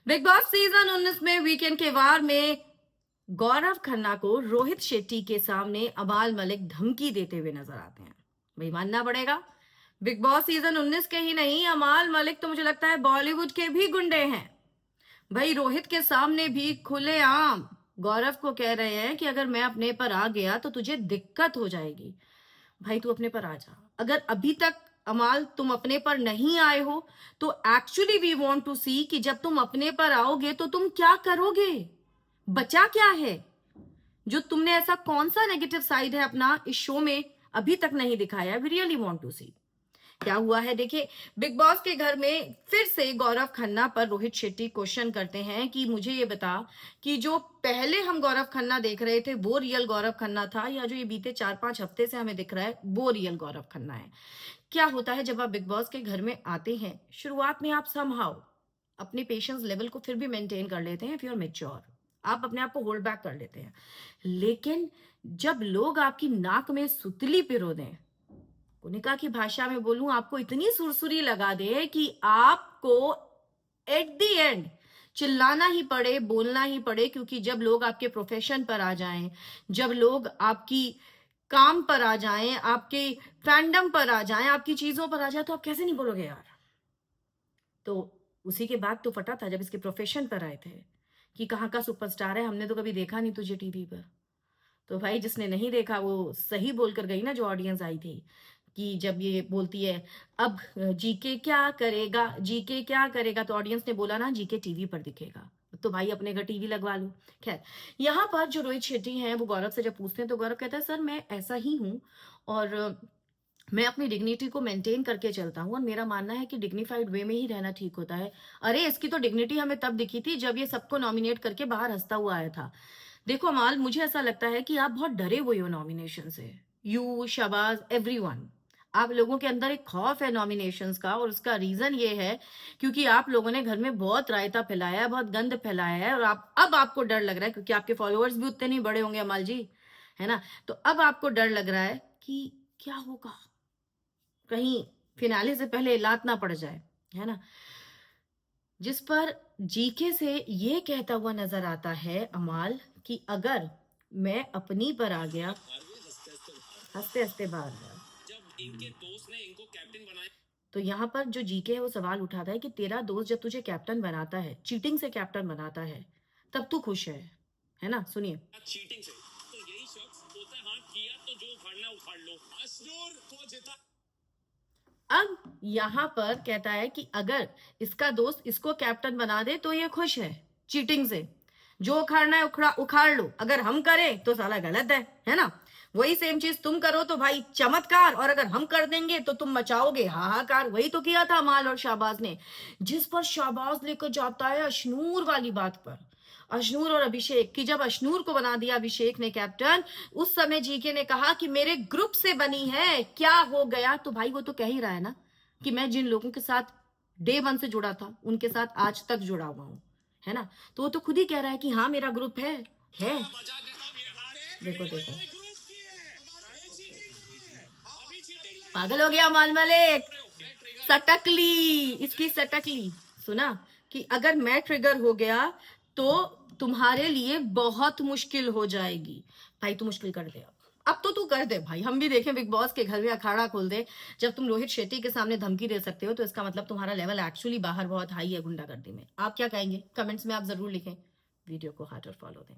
Big boss season 19 में weekend के वार में गौरव खन्ना को रोहित शेट्टी के सामने अमाल मलिक धमकी देते हुए नजर आते हैं। भाई मानना पड़ेगा, बिग बॉस सीजन 19 के ही नहीं, अमाल मलिक तो मुझे लगता है बॉलीवुड के भी गुंडे हैं। भाई रोहित के सामने भी खुलेआम गौरव को कह रहे हैं कि अगर मैं अपने पर आ गया तो तुझे दिक्कत हो जाएगी। भाई तू अपने पर आ जा। अगर अभी तक अमाल तुम अपने पर नहीं आए हो तो एक्चुअली वी वांट टू सी कि जब तुम अपने पर आओगे तो तुम क्या करोगे, बचा क्या है। जो तुमने ऐसा कौन सा नेगेटिव साइड है अपना इस शो में अभी तक नहीं दिखाया है। वी रियली वांट टू सी क्या हुआ है। देखिए, बिग बॉस के घर में फिर से गौरव खन्ना पर रोहित शेट्टी क्वेश्चन करते हैं कि मुझे ये बता कि जो पहले हम गौरव खन्ना देख रहे थे वो रियल गौरव खन्ना था या जो ये बीते 4-5 हफ्ते से हमें दिख रहा है वो रियल गौरव खन्ना है। क्या होता है जब आप बिग बॉस के घर में आते हैं, शुरुआत में आप समहाउ अपने पेशेंस लेवल को फिर भी मेंटेन कर लेते हैं, इफ यू आर मेच्योर आप अपने आप को होल्ड बैक कर लेते हैं। लेकिन जब लोग आपकी नाक में सुतली पिरो दें, कोनिका की भाषा में बोलूं, आपको इतनी सुरसुरी लगा दे कि आपको एट द एंड चिल्लाना ही पड़े, बोलना ही पड़े, क्योंकि जब लोग आपके प्रोफेशन पर आ जाएं, जब लोग आपकी काम पर आ जाएं, आपके फैंडम पर आ जाएं, आपकी चीजों पर आ जाए, तो आप कैसे नहीं बोलोगे यार। तो उसी के बाद तो फटा था जब इसके प्रोफेशन पर आए थे कि कहाँ का सुपरस्टार है, हमने तो कभी देखा नहीं तुझे टीवी पर। तो भाई जिसने नहीं देखा वो सही बोलकर गई ना, जो ऑडियंस आई थी, कि जब ये बोलती है अब जीके क्या करेगा, जीके क्या करेगा, तो ऑडियंस ने बोला ना जीके टीवी पर दिखेगा। तो भाई अपने घर टीवी लगवा लो। खैर, यहाँ पर जो रोहित शेट्टी हैं वो गौरव से जब पूछते हैं तो गौरव कहता है सर मैं ऐसा ही हूँ और मैं अपनी डिग्निटी को मेंटेन करके चलता हूँ और मेरा मानना है कि डिग्निफाइड वे में ही रहना ठीक होता है। अरे इसकी तो डिग्निटी हमें तब दिखी थी जब ये सबको नॉमिनेट करके बाहर हंसता हुआ आया था। देखो अमाल, मुझे ऐसा लगता है कि आप बहुत डरे हुए हो नॉमिनेशन से। यू, शहबाज, एवरीवन, आप लोगों के अंदर एक खौफ है नॉमिनेशंस का, और उसका रीजन ये है क्योंकि आप लोगों ने घर में बहुत रायता फैलाया है, बहुत गंद फैलाया है, और आप अब आपको डर लग रहा है क्योंकि आपके फॉलोअर्स भी उतने नहीं बड़े होंगे अमाल जी, है ना। तो अब आपको डर लग रहा है कि क्या होगा, कहीं फिनाले से पहले लात ना पड़ जाए, है ना। जिस पर जीके से ये कहता हुआ नजर आता है अमाल कि अगर मैं अपनी पर आ गया, हंसते हंसते बाहर गया। जब इनके दोस्त ने इनको कैप्टन बनाया, तो यहाँ पर जो जीके है वो सवाल उठाता है कि तेरा दोस्त जब तुझे कैप्टन बनाता है, चीटिंग से कैप्टन बनाता है, तब तू खुश है ना। सुनिए, चीटिंग से तो यही शख्स होता है, हाँ किया तो जो उखाड़ना उखाड़ लो। अशनूर को जिता। अब यहां पर कहता है कि अगर इसका दोस्त इसको कैप्टन बना दे तो ये खुश है चीटिंग से, जो उखाड़ना है उखाड़ लो, अगर हम करें तो साला गलत है ना। वही सेम चीज तुम करो तो भाई चमत्कार, और अगर हम कर देंगे तो तुम मचाओगे हाहाकार। वही तो किया था अमाल और शाहबाज ने, जिस पर शाहबाज लेकर जाता है अशनूर वाली बात पर, अशनूर और अभिषेक की। जब अशनूर को बना दिया अभिषेक ने कैप्टन, उस समय जीके ने कहा कि मेरे ग्रुप से बनी है, क्या हो गया। तो भाई वो तो कह ही रहा है ना कि मैं जिन लोगों के साथ डे 1 से जुड़ा था उनके साथ आज तक जुड़ा हुआ हूं, है ना। तो वो तो खुद ही कह रहा है कि हाँ मेरा ग्रुप है। देखो देखो, पागल हो गया अमाल मलिक, सटकली, इसकी सटकली सुना कि अगर मैं ट्रिगर हो गया तो तुम्हारे लिए बहुत मुश्किल हो जाएगी। भाई तू मुश्किल कर दे, अब तो तू कर दे भाई, हम भी देखें बिग बॉस के घर में अखाड़ा खोल दे। जब तुम रोहित शेट्टी के सामने धमकी दे सकते हो तो इसका मतलब तुम्हारा लेवल एक्चुअली बाहर बहुत हाई है गुंडागर्दी में। आप क्या कहेंगे कमेंट्स में आप जरूर लिखें। वीडियो को हार्ट और फॉलो दें।